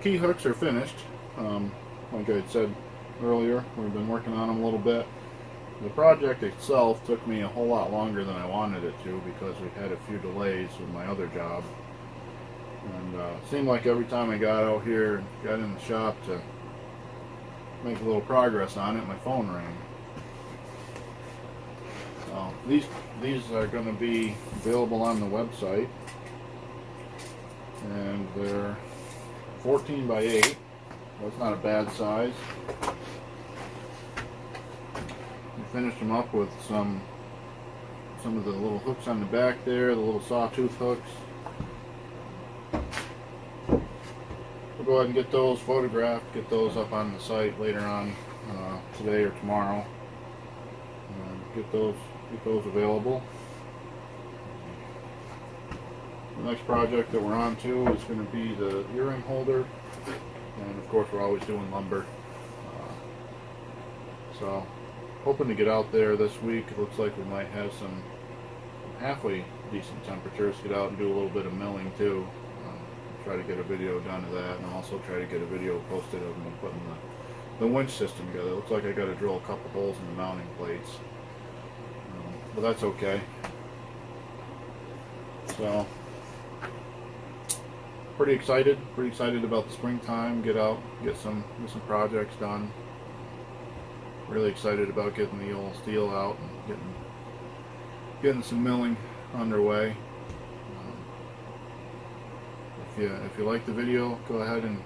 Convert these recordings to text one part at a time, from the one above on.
key hooks are finished. Like I said earlier, we've been working on them a little bit. The project itself took me a whole lot longer than I wanted it to because we've had a few delays with my other job. And it seemed like every time I got out here and got in the shop to make a little progress on it, my phone rang. So these are going to be available on the website, and they're 14 by 8. That's not a bad size. We finished them up with some of the little hooks on the back there, the little sawtooth hooks. We'll go ahead and get those photographed, get those up on the site later on today or tomorrow. Get those available. The next project that we're on to is going to be the earring holder, and of course we're always doing lumber. So hoping to get out there this week. It looks like we might have some halfway decent temperatures. Get out and do a little bit of milling too. Try to get a video done of that, and also try to get a video posted of me putting the winch system together. It looks like I got to drill a couple holes in the mounting plates, but that's okay. So pretty excited about the springtime. Get out, get some projects done. Really excited about getting the old steel out and getting some milling underway. If you like the video, go ahead and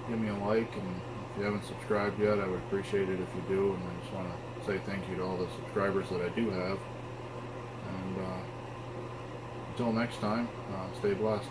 give me a like, and if you haven't subscribed yet, I would appreciate it if you do. And I just want to say thank you to all the subscribers that I do have. And until next time, stay blessed.